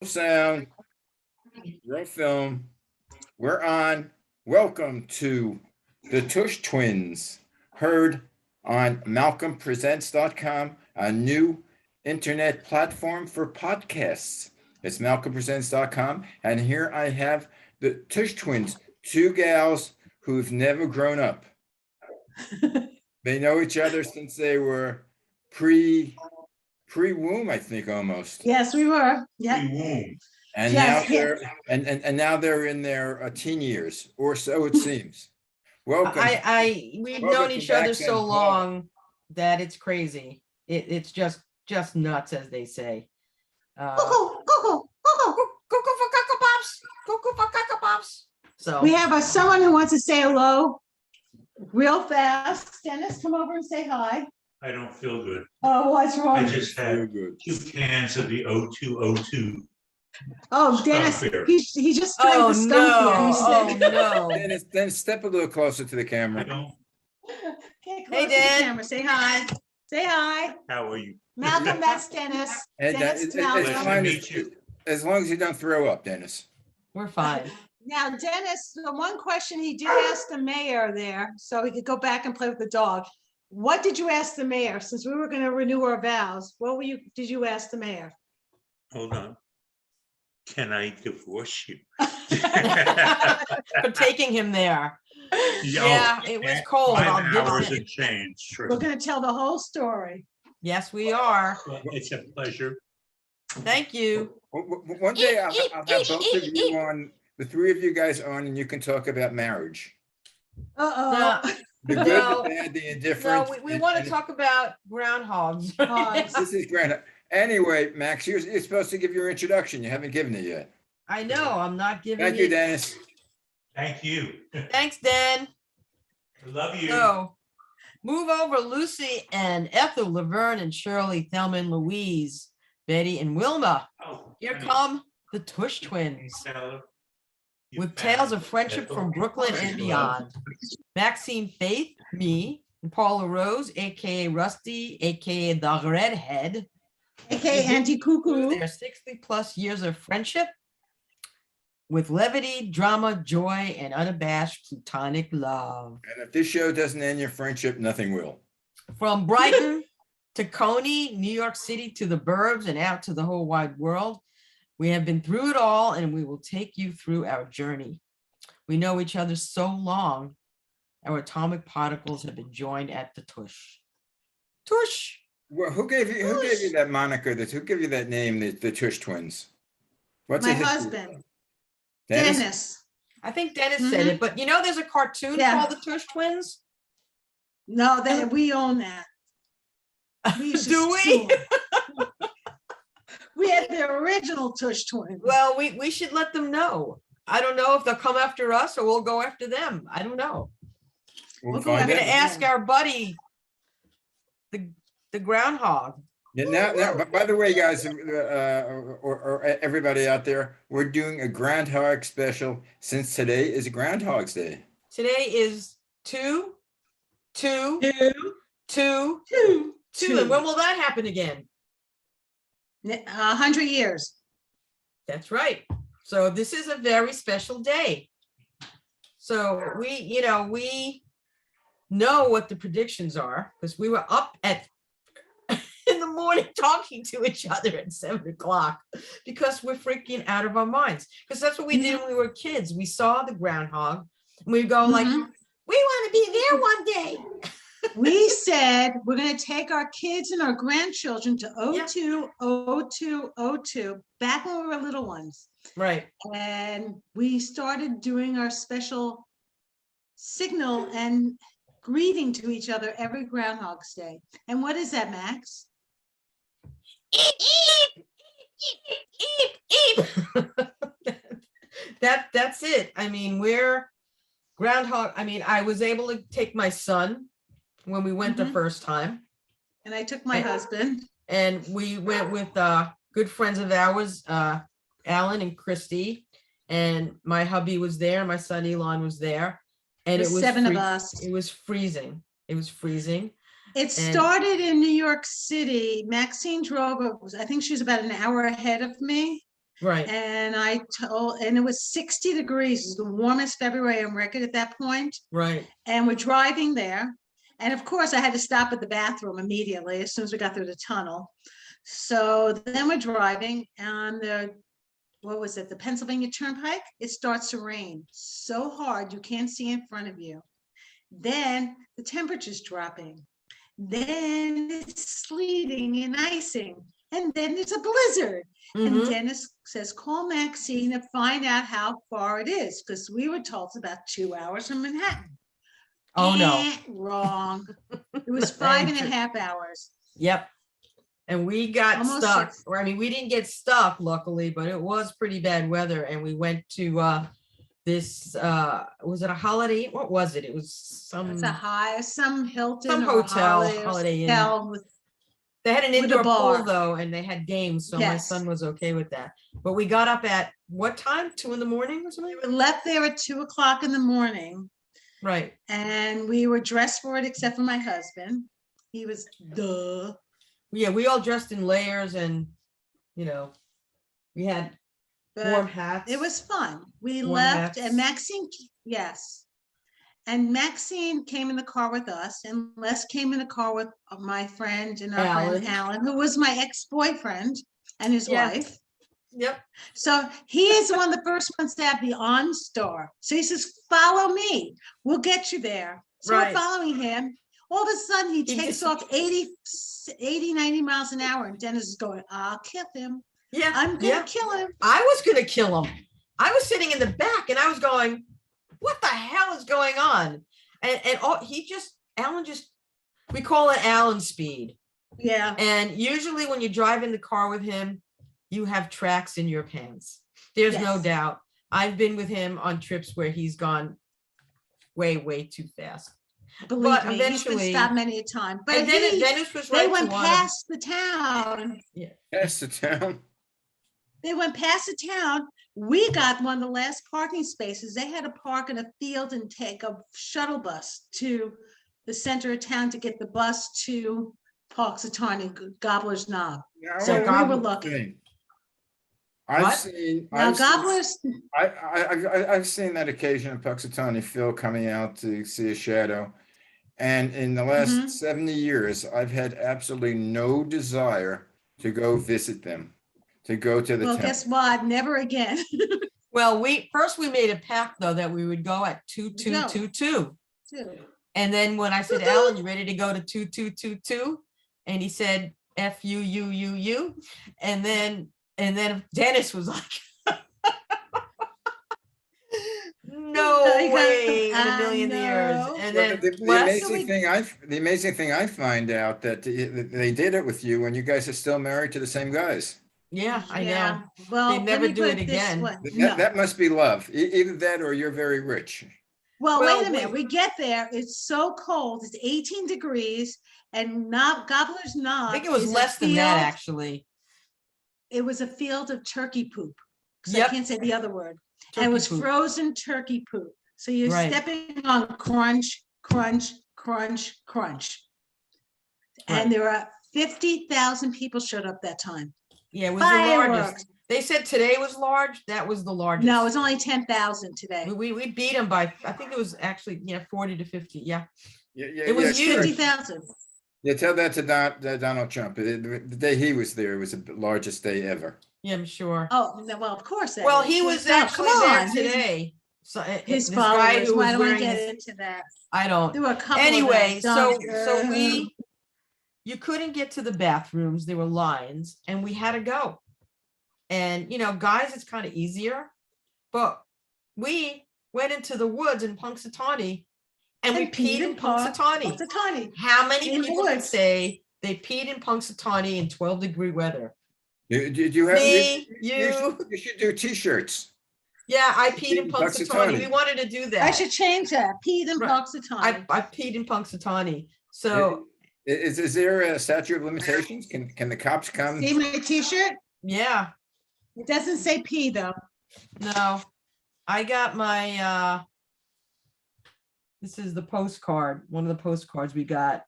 sound, real film. We're on. Welcome to the Tush Twins, heard on MalcolmPresents.com, a new internet platform for podcasts. It's MalcolmPresents.com, and here I have the Tush Twins, two gals who've never grown up. They know each other since they were pre-womb, I think, almost. Yes, we were. Yeah. Pre-womb. And Yes, now they're and now they're in their teen years, or so it seems. Welcome. We've Welcome known to each other Back so End long that it's crazy. It's just nuts, as they say. So We have someone who wants to say hello real fast. Dennis, come over and say hi. I don't feel good. Oh, what's I wrong? just Very had good. 2 cans of the O2O2. Oh, Dennis, Skunk beer. he just drank the skunk beer. He said, no. Then step a little closer to the I camera. don't, Get close Hey, to the Dan. camera. Say hi. Say hi. how are you? Malcolm, that's Dennis. And Dennis, as Malcolm. Pleasure to long meet you. as long as you don't throw up, Dennis. We're fine. Now, Dennis, the one question he did ask the mayor there, so he could go back and play with the dog. What did you ask the mayor? Since we were going to renew our vows, did you ask the mayor? Hold on. Can I divorce you? For taking him there. Yeah, it was and cold. 5 I'll give hours it. and change. We're going to tell the whole story. Yes, we are. Well, it's a pleasure. Thank you. One day I'll have both of you on, the three of you guys on, and you can talk about marriage. Uh-oh. The good, No. the bad, the No, indifferent. we want to talk about groundhogs. Hogs. This is grand. Anyway, Max, you're supposed to give your introduction. You haven't given it yet. I know, I'm not giving Thank you, Dennis. Thank you. Thanks, Dan. I love you. So, move over Lucy and Ethel, Laverne and Shirley, Thelma and Louise, Betty and Wilma. Oh, Here honey, come the Tush Twins Stella, you with found tales of friendship Ethel. from Brooklyn and beyond. Maxine Faith, me, and Paula Rose, aka Rusty, aka the Redhead. AKA Auntie Cuckoo. Their 60 plus years of friendship with levity, drama, joy, and unabashed platonic love. And if this show doesn't end your friendship, nothing will. From Brighton to Coney, New York City to the burbs and out to the whole wide world, we have been through it all and we will take you through our journey. We know each other so long, our atomic particles have been joined at the tush. Tush! Well, who gave you that moniker? Who gave you that name, the Tush Twins? What's My the history? husband, Dennis? Dennis. I think Dennis said it, but you know there's a cartoon Yeah. called the Tush Twins? No, we own that. We used to Do we? sue 'em. We had the original Tush Twins. Well, we should let them know. I don't know if they'll come after us or we'll go after them. I don't know. We'll We'll go I'm find gonna out. ask our buddy, the groundhog. Yeah, now, by the way, guys, or everybody out there, we're doing a Groundhog special since today is Groundhog's Day. Today is two. Two. And when will that happen again? 100 years. That's right. So this is a very special day. So we know what the predictions are because we were up in the morning talking to each other at 7 o'clock because we're freaking out of our minds. Because that's what we did when we were kids. We saw the groundhog and we'd go like, Mhm. we want to be there one day. We said we're going to take our kids and our grandchildren to Yeah. O2, back when we were little ones. Right. And we started doing our special signal and greeting to each other every Groundhog's Day. And what is that, Max? That's it. I mean, we're groundhog. I mean, I was able to take my son when we went the Mhm. first time, And I took my And- husband. and we went with good friends of ours, Alan and Christy, and my hubby was there. My son Elon was there, and There's it was 7 of us. It was freezing. It was freezing. It started in New York City. Maxine drove, I think she was about an hour ahead of me. Right. And and it was 60 degrees, it was the warmest February on record at that point. Right. And we're driving there. And of course, I had to stop at the bathroom immediately as soon as we got through the tunnel. So then we're driving on what was it, the Pennsylvania Turnpike? It starts to rain so hard you can't see in front of you. Then the temperature's dropping. Then it's sleeting and icing. And then there's a blizzard. And Mhm. Dennis says, call Maxine and find out how far it is, because we were told it's about 2 hours from Manhattan. Oh, no. Wrong. It was That ain't 5.5 hours. Yep. And we got Almost stuck, 6. or I mean, we didn't get stuck luckily, but it was pretty bad weather. And we went to this, was it a Holiday? What was it? It was Some Hilton some or hotel, or Holiday Inn. hotel with, They had an with a indoor pool bar. though, and they had games, so my Yes. son was okay with that. But we got up at what time? 2 a.m. or something? we left there at 2 o'clock in the morning, Right. and we were dressed for it except for my husband. He was Yeah, we all dressed in layers, and we had but warm hats. it was fun. We Warm left, hats. and Maxine, yes. And Maxine came in the car with us, and Les came in the car with my friend and our friend Alan, who was my ex-boyfriend and his Yeah. wife. Yep. So he is one of the first ones to have the OnStar. So he says, follow me, we'll get you there. So Right. we're following him. All of a sudden, he He takes just- off 90 miles an hour, and Dennis is going, I'll kill him. Yeah. I'm yeah. gonna kill him. I was gonna kill him. I was sitting in the back and I was going, what the hell is going on? And Alan just, we call it Alan speed. Yeah. And usually when you drive in the car with him, you have tracks in your pants. There's no Yes. doubt. I've been with him on trips where he's gone way, way too fast. Believe But me, he's been eventually- stopped many a time. But And Dennis was they right went to want him. past the town. That's the town. They went past the town. We got one of the last parking spaces. They had to park in a field and take a shuttle bus to the center of town to get the bus to Punxsutawney Gobbler's Knob. Now, So I we want were to lucky. think. I've What? seen. Now I've seen- Gobbler's, I've seen that occasion of Punxsutawney Phil coming out to see a shadow. And in the last Mhm. 70 years, I've had absolutely no desire to go visit them, to go to the well, temple. guess what? Never again. Well, we made a pact though that we would go at 2222. And then when I said, Alan, you ready to go to 2222? And he said, F-U-U-U-U. And then Dennis was like, no I got- way in a I million years. know. And Well, then the Les, amazing thing I find out that they did it with you when you guys are still married to the same guys. yeah, I know. Yeah, well, They'd let never me do put it this again. way. That, No. that must be love. Either that or you're very rich. Well, Well, wait a minute. we- We get there. It's so cold. It's 18 degrees, and Gobbler's Knob. I think it was is a less than that, field- actually. It was a field of turkey poop. 'Cause I Yep. can't say the other word. And Turkey it was poop. frozen turkey poop. So you're Right. stepping on crunch, crunch, crunch, crunch. Right. And there are 50,000 people showed up that time. Yeah, it was the largest. Fireworks. They said today was large. That was the largest. No, it's only 10,000 today. We beat them by, I think it was actually, 40 to 50. Yeah. Yeah, It was yeah, huge. 50,000. Yeah, tell that to Donald Trump. The day he was there was the largest day ever. Yeah, I'm sure. Oh, no, well, of course. that Well, is. he Well, was now, actually come there on, his- today. So His this guy followers, who why was don't we wearing get his, into that? I don't. There were a couple of Anyway, them. so you couldn't get to the bathrooms. There were lines and we had to go. And, guys, it's kind of easier, but we went into the woods in Punxsutawney and we peed in Punxsutawney. Punxsutawney. How many In the people can woods. say they peed in Punxsutawney in 12-degree weather? Did you have? Me, You should do T-shirts. Yeah, I peed in in Punxsutawney. Punxsutawney. We wanted to do that. I should change that. Peed in Right. Punxsutawney. I peed in Punxsutawney. So Is there a statute of limitations? Can the cops come? See my t-shirt? yeah, It doesn't say pee though. no, I got my this is the postcard, one of the postcards we got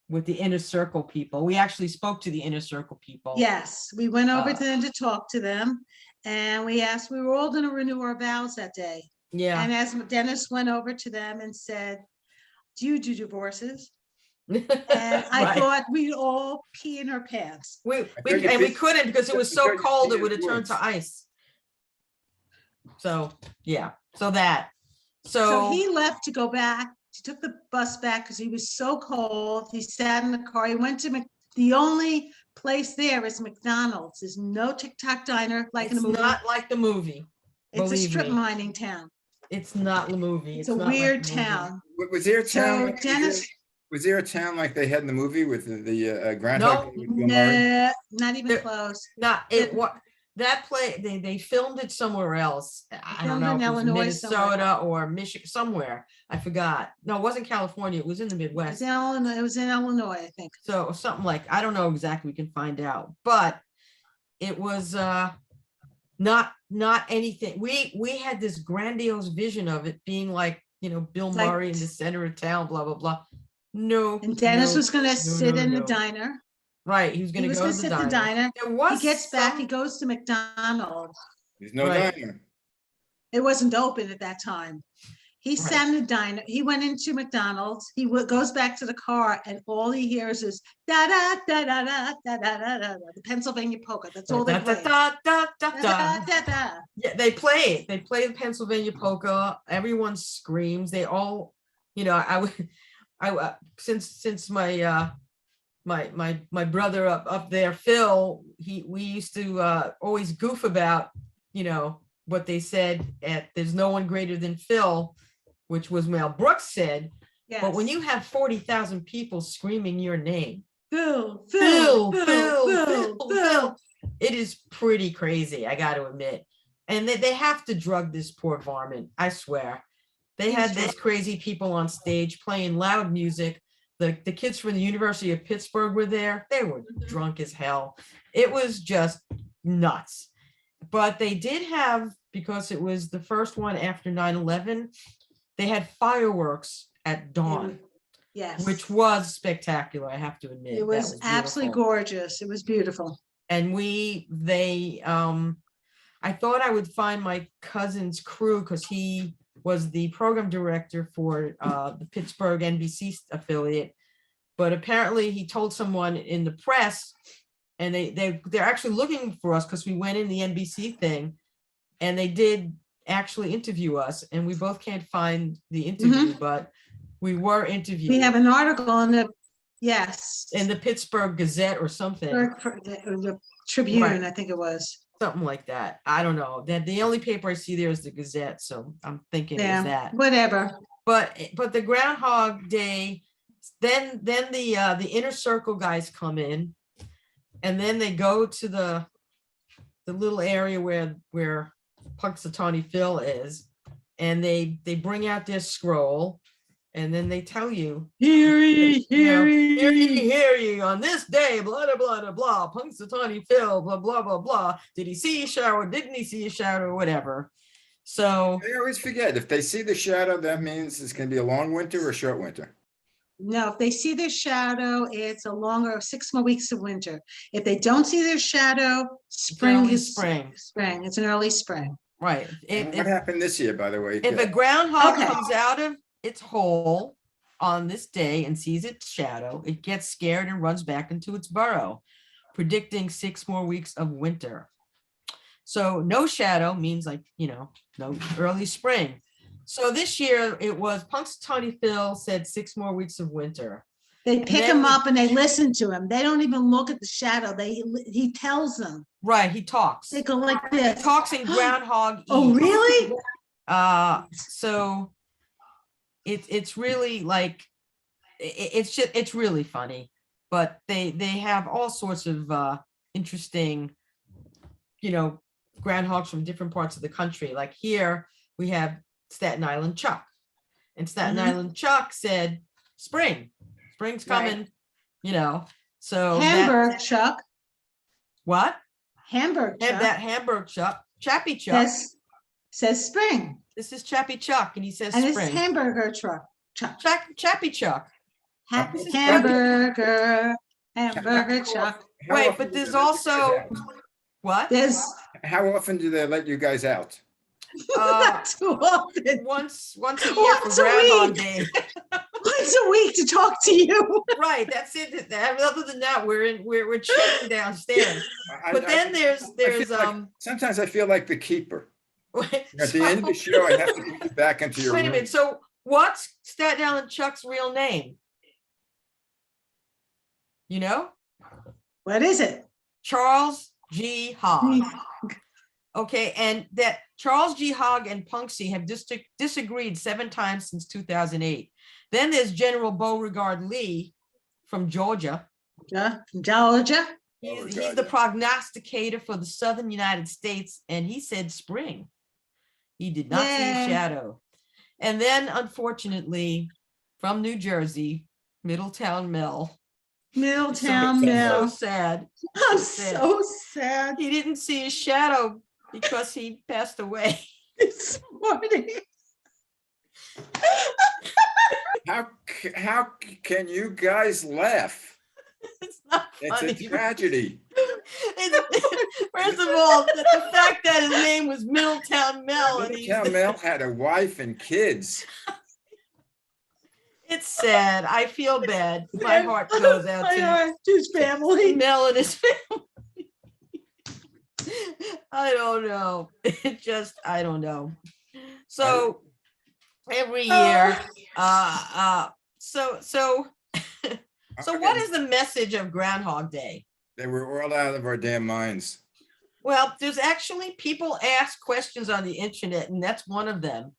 with the inner circle people. We actually spoke to the inner circle people. Yes, we went over Uh, to them to talk to them. And we were all gonna renew our vows that day. Yeah. And as Dennis went over to them and said, do you do divorces? And I Right. thought we'd all pee in our pants. We thought you and we did- couldn't because it was I so thought you cold did it would have turned to woods. ice. So yeah, so So he left to go back. He took the bus back because he was so cold. He sat in the car. He went to the only place there is McDonald's. There's no TikTok diner like in it's the movie. not like the movie. It's a believe strip me. mining town. It's not the movie. It's a not like the weird movie. town. Was there a So town? Dennis, Was there a town like they had in the movie with the Groundhog? No. Day with Bill Murray? not even There- close. Not it. What that play? They filmed it somewhere else. I don't filmed know in if it was Illinois Minnesota somewhere. or Michigan, somewhere. I forgot. No, it wasn't California. It was in the It Midwest. was in Illinois, I think. So something like, I don't know exactly, we can find out, but it was not anything. We had this grandiose vision of it being like, Bill Like- Murray in the center of town, blah, blah, blah. No. And Dennis no, was gonna no, sit no, in the no. diner. Right, he was He gonna was go gonna to sit the the diner. diner. There He was gets back, he some- goes to McDonald's. There's no Right. diner. It wasn't open at that time. He sat in the diner. He went into McDonald's. He goes back to the car, and all he hears is da da da da da da da da da. The Pennsylvania polka. That's all they Da, da, play. da, da, da, Da, da. da, da, da. Yeah, they play it. They play the Pennsylvania polka. Everyone screams. They all, since my my brother up there, Phil, we used to always goof about, what they said at "There's no one greater than Phil," which was Mel Brooks said. But when Yes. you have 40,000 people screaming your name, Phil, Phil, Phil, Phil, Phil, Phil, Phil, Phil. It is pretty crazy, I got to admit. And they have to drug this poor varmint, I swear. They He's had these drunk. crazy people on stage playing loud music. The kids from the University of Pittsburgh were there. They were drunk as hell. It was just nuts. But they did have, because it was the first one after 9/11, they had fireworks at dawn, Yes. which was spectacular, I have to admit. It That was absolutely beautiful. gorgeous. It was beautiful. And I thought I would find my cousin's crew because he was the program director for the Pittsburgh NBC affiliate. But apparently he told someone in the press, and they're actually looking for us because we went in the NBC thing, and they did actually interview us, and we both can't find the interview, but we were interviewed. We have an article in the Pittsburgh Gazette or something. for the Tribune, Right. I think it was. Something like that. I don't know. That the only paper I see there is the Gazette, so I'm thinking Yeah, is that. whatever. But the Groundhog Day, then the inner circle guys come in, and then they go to the little area where Punxsutawney Phil is, and they bring out their scroll, and then they tell you, Hear ye, hear hear ye, ye. hear ye, on this day, blah, blah, blah, blah, blah, Punxsutawney Phil, blah, blah, blah, blah. Did he see a shadow? Didn't he see a shadow? Or whatever. So, I always forget, if they see the shadow, that means it's gonna be a long winter or a short winter. No, if they see their shadow, it's a longer 6 more weeks of winter. If they don't see their shadow, spring early is spring, spring. It's an early spring. right. And what happened this year, by the way? If a groundhog Okay. comes out of its hole on this day and sees its shadow, it gets scared and runs back into its burrow, predicting 6 more weeks of winter. So no shadow means no early spring. So this year it was Punxsutawney Phil said 6 more weeks of winter. They pick then him we- up and they listen to him. They don't even look at the shadow. He tells them. Right, he talks. They go like He this. talks in groundhog. Oh, really? So it's really like it's really funny, but they have all sorts of interesting groundhogs from different parts of the country. Like here we have Staten Island Chuck, and Staten Mhm. Island Chuck said spring's Right. coming, so Hamburg Chuck. what Hamburg and Chuck that Hamburg Chuck, Chappy Chuck, says spring. this is Chappy Chuck, and he says And it's spring. hamburger Chuck. Chappy Chuck. This is Hamburger Chuck. How Wait, often but does there's that also happen? What? There's How often do they let you guys out? not too often. Once a year for Once a Groundhog week. Day. Once a week to talk to you. Right, that's it. Other than that, we're chilling downstairs. I- But I- then I feel like- sometimes I feel like the keeper. At the end of the show, I have to put you back into your Wait a room. minute. So what's Staten Island Chuck's real name? You know? What is it? Charles G. Hogg. Okay, and that Charles G. Hogg and Punxsutawney have disagreed 7 times since 2008. Then there's General Beauregard Lee from Georgia. Georgia. He's the prognosticator for the southern United States, and he said spring. He did not see a Yay. shadow. And then, unfortunately, from New Jersey, Middletown Mel. Middletown So Mill. sad. I'm sad. so sad He didn't see a shadow because he passed away. this morning. How can you guys laugh? It's not It's funny. a tragedy. First of all, the fact that his name was Middletown Mel, and Middletown Mel had a wife and kids. it's sad. I feel bad. My heart goes out My to heart, his family. Mel and his family. I don't know. It just, I don't know. So every year, so what is the message of Groundhog Day? They were all out of our damn minds. Well, there's actually people ask questions on the internet, and that's one of them.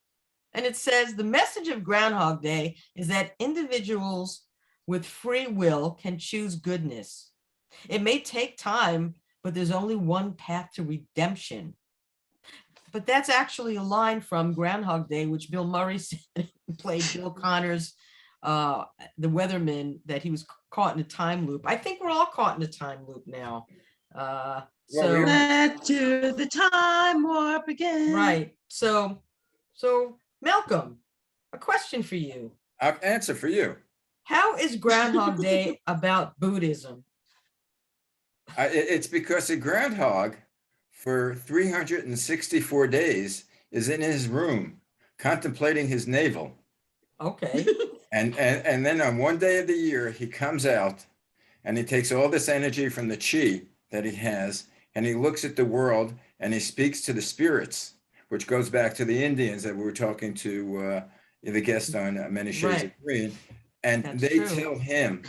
And it says the message of Groundhog Day is that individuals with free will can choose goodness. It may take time, but there's only one path to redemption. But that's actually a line from Groundhog Day, which Bill Murray said, played Bill Connors, the weatherman, that he was caught in a time loop. I think we're all caught in a time loop now. So Let's do the time warp again. right. So Malcolm, a question for you. I'll answer for you. How is Groundhog Day about Buddhism? It's because a groundhog for 364 days is in his room contemplating his navel. Okay. And then on one day of the year, he comes out and he takes all this energy from the chi that he has, and he looks at the world and he speaks to the spirits, which goes back to the Indians that we were talking to the guest on Many Shades of Green. And That's they true. tell him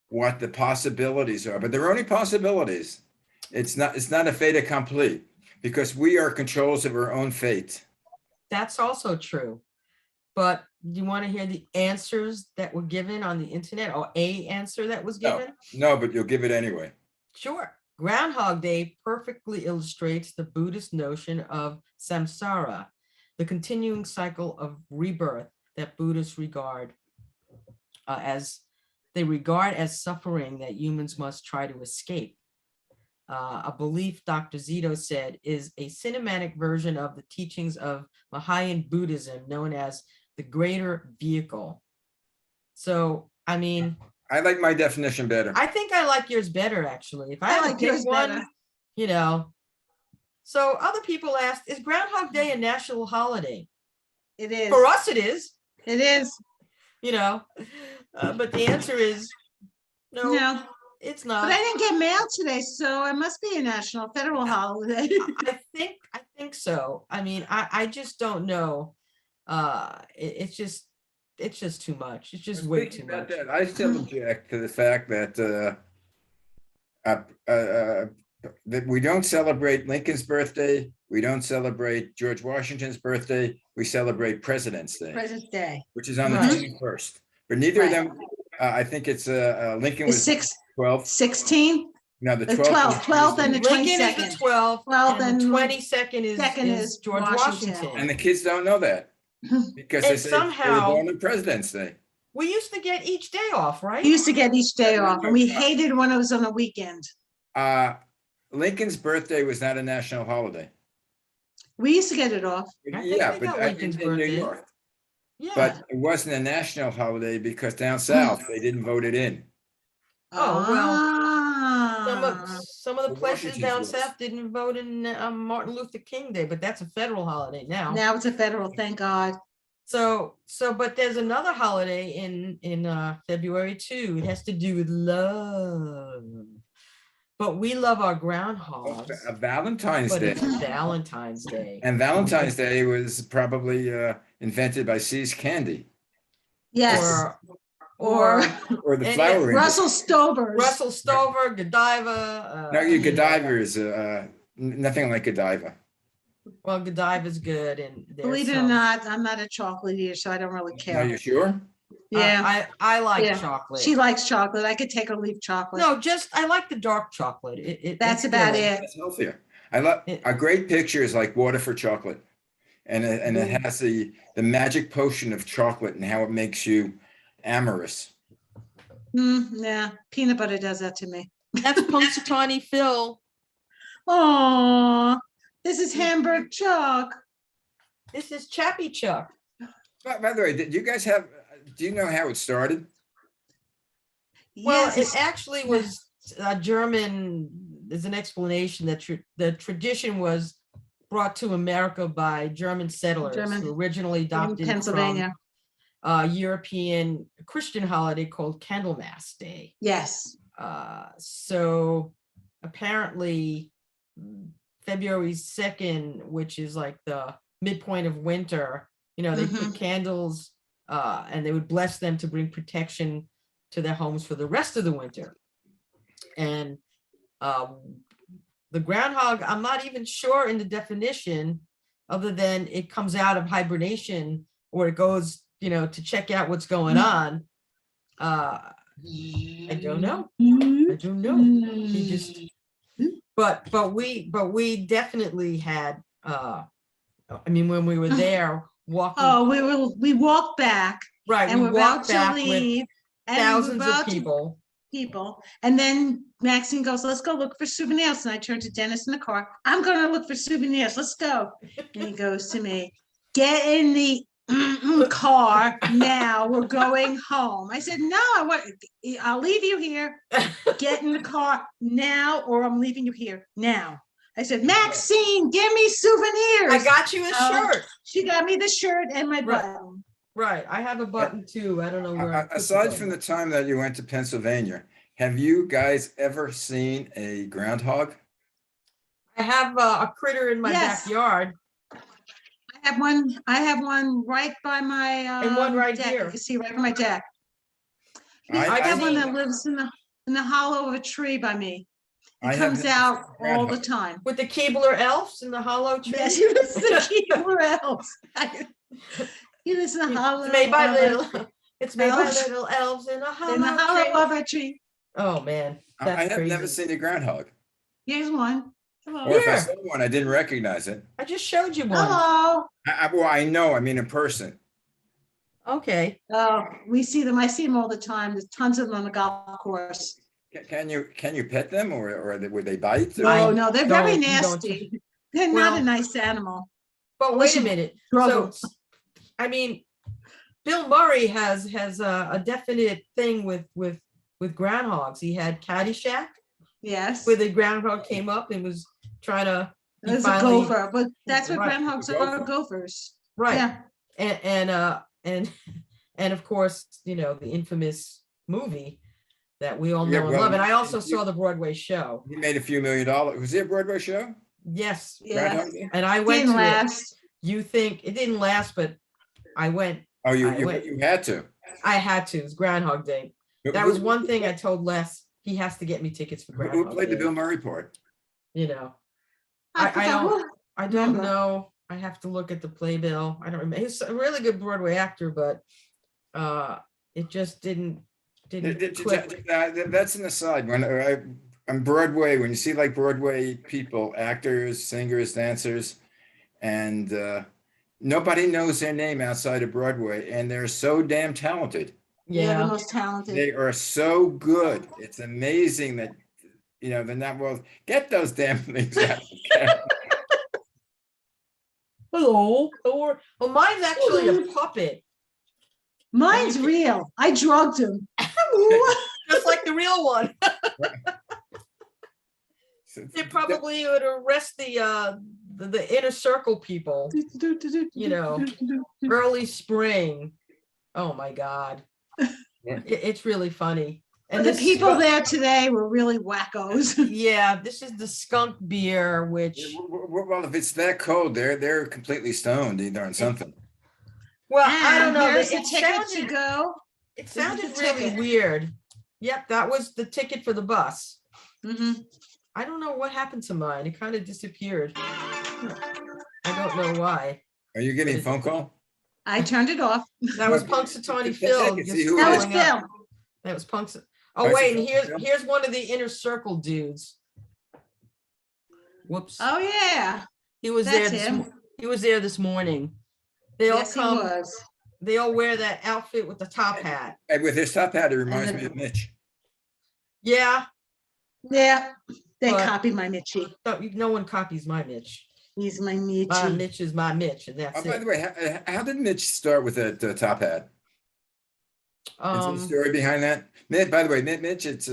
what the possibilities are, but they're only possibilities. It's not a fait accompli, because we are controls of our own fate. That's also true. But do you want to hear the answers that were given on the internet, or a answer that was given? No, but you'll give it anyway. Sure. Groundhog Day perfectly illustrates the Buddhist notion of samsara, the continuing cycle of rebirth that Buddhists regard as suffering that humans must try to escape. A belief, Dr. Zito said, is a cinematic version of the teachings of Mahayan Buddhism known as the greater vehicle. So, I mean, I like my definition better. I think I like yours better, actually. If I I had to like pick yours one, better. you know. So other people asked, is Groundhog Day a national holiday? It is. For us, it is, It is. you know, but the answer is no, No, it's but I not. didn't get mail today, so it must be a national federal holiday. I think so. I mean, I just don't know. It's just too much. It's just way too Speaking about much. that, I still object to the fact that that we don't celebrate Lincoln's birthday. We don't celebrate George Washington's birthday. We celebrate President's Day, President's Day. which is on the Right. 21st. But neither of Right. them, I think it's Lincoln It's was 12. 16, No, the the 12th. 12th and the Lincoln is the 22nd. 12th, 12th and the and 22nd is George Washington. Washington. And the kids don't know that because they And say they were somehow- born on President's Day. We used to get each day off, right? We used to get each day off, and we hated when it was on a weekend. Lincoln's birthday was not a national holiday. We used to get it off. I think Yeah, we but got in Lincoln's New birthday. York. Yeah. But it wasn't a national holiday because down south, they didn't vote it in. Oh, well, Some of the Well, places Washington's down was. south didn't vote in Martin Luther King Day, but that's a federal holiday now. Now it's a federal, thank God. But there's another holiday in February too. It has to do with love. But we love our groundhogs. Valentine's But Day. it's Valentine's Day. And Valentine's Day was probably invented by See's Candy Yes, Or or the And flower yes, industry. Russell Stover's. Russell Stover, Godiva. No, you Godiva is nothing like Godiva. Well, Godiva's good, and there's Believe it or some- not, I'm not a chocolate eater, so I don't really Are care. you sure? Yeah, I like Yeah. chocolate. she likes chocolate. I could take or leave chocolate. No, just I like the dark chocolate. That's it's about good. it. It's healthier. I love It- a great picture is like water for chocolate. And it has the magic potion of chocolate and how it makes you amorous. Yeah, peanut butter does that to me. That's Punxsutawney Phil. Oh, this is Hamburg Chuck. This is Chappy Chuck. By the way, did you guys have? Do you know how it started? Well, Yes, it it's- actually was a German. There's an explanation that the tradition was brought to America by German settlers German- who originally in adopted Pennsylvania. from a European Christian holiday called Candlemas Day. Yes. So apparently February 2nd, which is like the midpoint of winter, they put candles and they would bless them to bring protection to their homes for the rest of the winter. And the groundhog, I'm not even sure in the definition, other than it comes out of hibernation or it goes, to check out what's going on. I don't know. I don't know. He just, but we definitely had, when we were there walking, Oh, we walked back right, and we we're about walked to back with leave. And we're thousands of about to people. And then Maxine goes, let's go look for souvenirs. And I turned to Dennis in the car. I'm going to look for souvenirs. Let's go. And he goes to me, get in the car now. We're going home. I said, no, I'll leave you here. Get in the car now, or I'm leaving you here now. I said, Maxine, give me souvenirs. I got you a Oh, shirt. She got me the shirt and my Right. button. Right, I have a button too. I don't know where. I put the Aside button. from the time that you went to Pennsylvania, have you guys ever seen a groundhog? I have a critter in my Yes. backyard. I have one right by my And one right deck. here. You can see right by my deck. I I have one seen- that lives in the hollow of a tree by me. I It have comes never out seen a all the groundhog. time. With the Keebler elves in the hollow tree. Yes, he lives in the keeper else. He lives in the hollow. It's made by of a- little. It's made by elves. little elves in a hollow In the tree. hollow of a tree. Oh man, I that's have never crazy. seen a groundhog. Here's one. Hello. Or if I Here. saw one, I didn't recognize it. I just showed you one. Hello. Well, I know. I mean, in person. Okay. Oh, we see them. I see them all the time. There's tons of them on the golf course. Can you pet them, or would they bite? No, no, they're very don't- you don't- nasty. They're not Well- a nice animal. But Unless wait a you minute. struggle. So, Bill Murray has a definite thing with groundhogs. He had Caddyshack, Yes. where the groundhog came up and was trying to. he It's a finally- gopher, but that's what Right, groundhogs are, gophers. Right. Yeah. And of course, the infamous movie that we all know Yeah, and well, love. And I also if you- saw the Broadway show. He made a few $1 million. Was it a Broadway show? Yes. Yeah. Groundhog Day? And I went Didn't to it. last. You think it didn't last, but I went. Oh, you I went. you had to. I had to. It was Groundhog Day. That was one thing I told Les. He has to get me tickets for Who Groundhog played the Day. Bill Murray part? I forgot don't- who- I don't Remember. know. I have to look at the playbill. I don't remember. He's a really good Broadway actor, but it just didn't click. That's an aside. When on Broadway, when you see like Broadway people, actors, singers, dancers, and nobody knows their name outside of Broadway, and they're so damn talented. They're the Yeah. most talented. They are so good. It's amazing that they're not. Well, get those damn things out. Hello. Or well, mine's actually a puppet, Mine's real. I drugged him. just like the real one. They probably would arrest the inner circle people. You know, early spring. Oh my God. Yeah. It's really funny. And And the this people skunk- there today were really wackos. yeah, this is the skunk beer, which, Well, if it's that cold, they're completely stoned either on something. well, I don't And know. here's the It ticket to sounded, go. it is sounded the really ticket. weird. Yep, that was the ticket for the bus. Mhm. I don't know what happened to mine. It kind of disappeared. I don't know why. Are you getting a phone call? I turned it off. That was Well, Punxsutawney check Phil. and just see who it That was is. scrolling up. Phil. That was Oh Oh, wait, and it's Phil? here's one of the inner circle dudes. Whoops. Oh, yeah. He was That's there. him. He was there this morning. They all Yes, he come. was. They all wear that outfit with the top hat. Hey, with his top hat, it reminds then- me of Mitch. Yeah, Yeah, they But- copied my Mitchie. no one copies my Mitch. He's my My Mitchie. Mitch is my Mitch, and that's Oh, by it. the way, how did Mitch start with that top hat? Is there a story behind that? By the way, Mitch, it's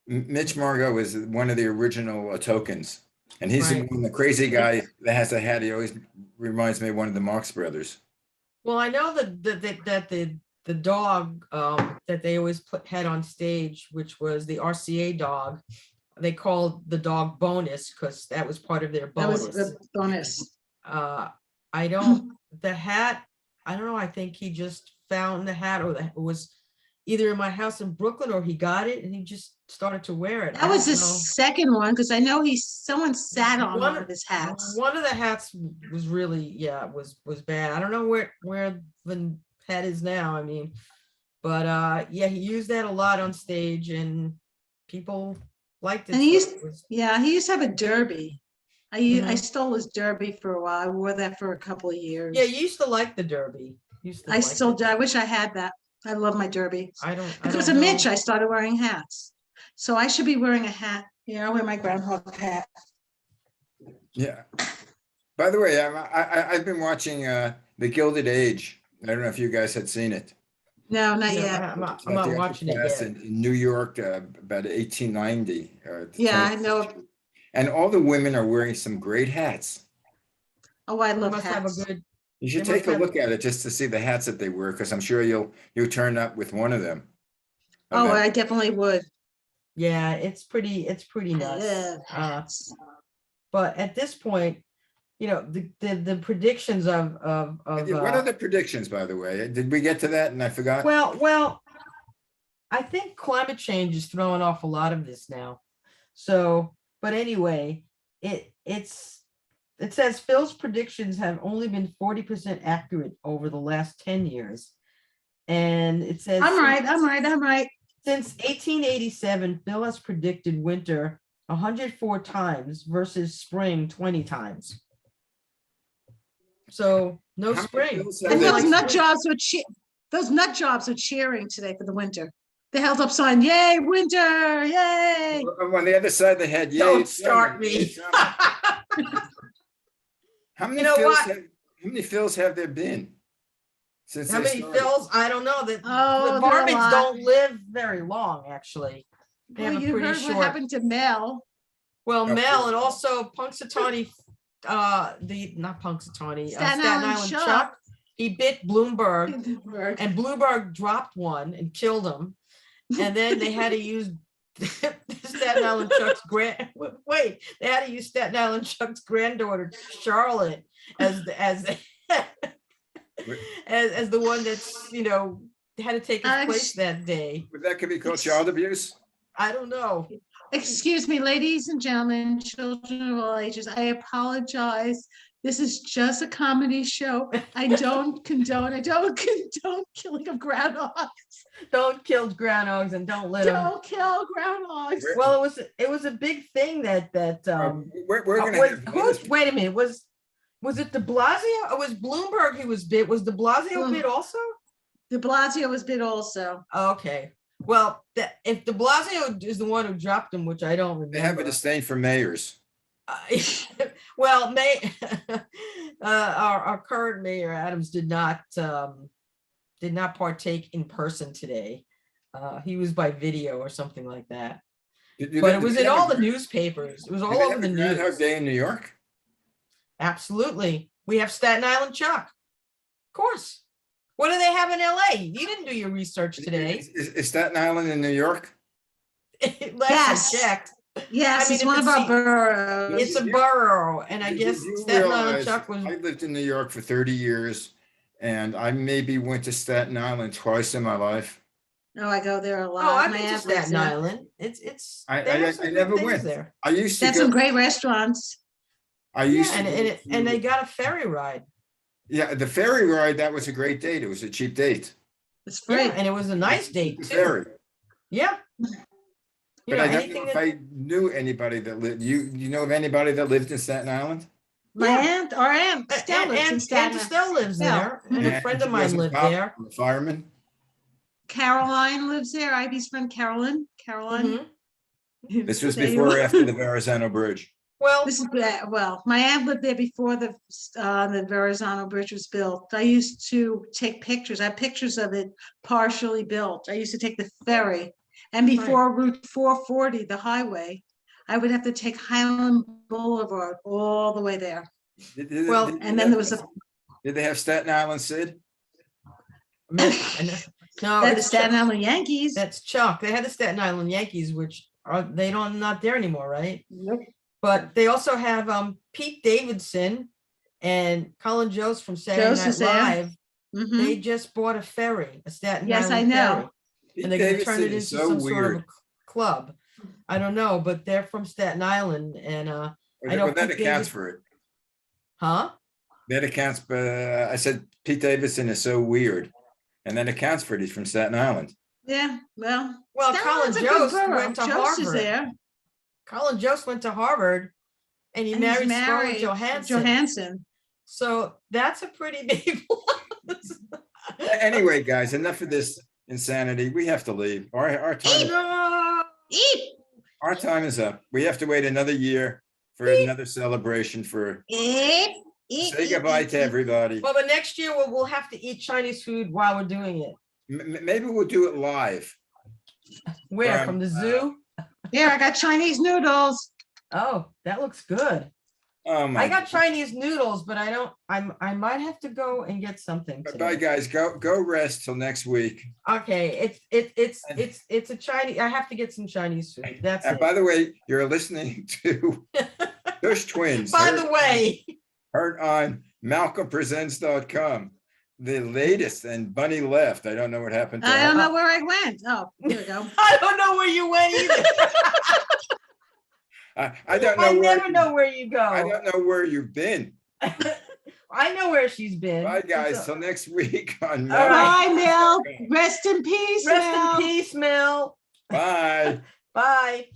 Mitch Margot was one of the original tokens, and he's Right. the crazy guy that has a hat. He always reminds me of one of the Marx Brothers. Well, I know that the dog that they always had on stage, which was the RCA dog, they called the dog Bonus because that was part of their That was bonus. the bonus. I don't, the hat, I don't know, I think he just found the hat, or it was either in my house in Brooklyn, or he got it and he just started to wear it. I That was the don't know. second one, because I know someone sat on one of his hats. One of the hats was really, yeah, was bad. I don't know where the hat is now. I mean, but yeah, he used that a lot on stage and people liked it. And he so used- it was- Yeah, he used to have a derby. I Mhm. stole his derby for a while. I wore that for a couple of years. yeah, you used to like the Derby. Used to I like still it. do. I wish I had that. I love my derby. I don't. Because of Mitch, I started wearing hats. So I should be wearing a hat. Yeah, I wear my groundhog hat. Yeah. By the way, I've been watching The Gilded Age. I don't know if you guys had seen it. No, not No, yet. I'm not It's about the watching it class yet. in New York, about 1890. Yeah, I know. And all the women are wearing some great hats. Oh, I They love must have a hats. good. You should They must take a have- look at it just to see the hats that they wear, because I'm sure you'll turn up with one of them. Oh, Okay. I definitely would. Yeah, it's pretty I nuts. love hats. But at this point, you know, the predictions of What are the predictions, by the way? Did we get to that and I forgot? well, I think climate change is throwing off a lot of this now. So, but anyway, it says Phil's predictions have only been 40% accurate over the last 10 years. And it says I'm right. since 1887, Phil has predicted winter 104 times versus spring 20 times. So no How many spring. Phils have And there those been? nut jobs were cheering today for the winter. They held up sign, yay, winter, yay. On the other side of the head, yeah. Don't start me. How many You know Phils what? how many Phils have there been? Since How they many started? Phils? I don't know. The Oh, there are a varmints lot. don't live very long, actually. They Well, have a you pretty heard short. what happened to Mel. Well, Oh, Mel cool. and also Punxsutawney, not Punxsutawney, Staten Island Chuck. He bit Bloomberg, Hindenburg. and Bloomberg dropped one and killed him. And then they had to use Staten Island Chuck's they had to use Staten Island Chuck's granddaughter Charlotte as the as the one that's had to take his Alex- place that day. That could be called child abuse. I don't know. Excuse me, ladies and gentlemen, children of all ages, I apologize. This is just a comedy show. I don't condone killing of groundhogs. Don't kill groundhogs and don't let them. Don't kill groundhogs. Well, it was a big thing that We're gonna wait a minute, was it de Blasio or was Bloomberg who was bit? Was de Blasio bit also? De Blasio was bit also. Okay. Well, if de Blasio is the one who dropped him, which I don't remember. They have a disdain for mayors. Well, our current mayor Adams did not partake in person today. He was by video or something like that. but it was in all the newspapers. It was all over the Groundhog news. Day in New York? Absolutely. We have Staten Island Chuck. Of course. What do they have in LA? You didn't do your research today. Is Staten Island in New York? Last Yes. I checked. Yes, mean, it's if one of it's our the- boroughs. It's a borough, and I guess You Staten Island realize Chuck was. I lived in New York for 30 years, and I maybe went to Staten Island twice in my life. Oh, I go there a lot. Oh, I've My been to aunt lives Staten there. Island. It's. I they have some good never things went. there. I used to They have go. some great restaurants. I Yeah, used to go and they to- got a ferry ride. Yeah, the ferry ride, that was a great date. It was a cheap date. It's Yeah, free. and it was a nice date The too. ferry. Yeah. You But know, I don't know anything if that, I knew anybody that lived, you know of anybody that lived in Staten Island? My aunt, our aunt, still lives in and Staten. Estelle lives Stella. there, and a friend of she mine wasn't lived pop- there. a Fireman? Caroline lives there. Ivy's friend Caroline. Caroline. Mhm. This was There you before or are. after the Verrazano Bridge? Well, This is, well, my aunt lived there before the Verrazano Bridge was built. I used to take pictures. I have pictures of it partially built. I used to take the ferry. And before Route 440, the highway, I would have to take Highland Boulevard all the way there. Well, And then there was a, Did they have Staten Island Sid? no, the it's Staten Chuck. Island Yankees. That's Chuck. They had the Staten Island Yankees, which are they don't not there anymore, right? Nope. But they also have Pete Davidson and Colin Jost from Saturday Jost Night is there. Live. Mhm. They just bought a ferry, a Staten Yes, I Island know. ferry, and they're going to turn it Davidson into is so some sort of weird. a club. I don't know, but they're from Staten Island, and I know Well, that Pete accounts David- for it. huh? That accounts, I said Pete Davidson is so weird. And that accounts for it. He's from Staten Island. Yeah, well. Well, Staten Colin Island's a good Jost borough. went to Jost is Harvard. there. Colin Jost went to Harvard, and he And he's married Scarlett married Johansson. Johansson. So that's a pretty big plus. Anyway, guys, enough of this insanity. We have to leave. No. Eep, Our time is up. We have to wait another year for another celebration for, eep, eep, say eep, goodbye eep, to eep. everybody. Well, the next year we'll have to eat Chinese food while we're doing it. Maybe we'll do it live. Where? From the zoo? Here, I got Chinese noodles. Oh, that looks good. Oh my. I got Chinese noodles, but I might have to go and get something Bye, today. guys. Go rest till next week. Okay, it's a Chinese. I have to get some Chinese food. That's And it. by the way, you're listening to Tush Twins. By the way, Heard on MalcolmPresents.com. The latest, and Bunny left. I don't know what happened to I don't her. know where I went. Oh, here we go. I don't know where you went either. I don't know I where never know where you I go. don't know where you've been. I know where she's been. Bye, guys. Till next week on All right. Bye, Mel. Rest in peace, Rest Mel. in peace, Mel. Bye. Bye.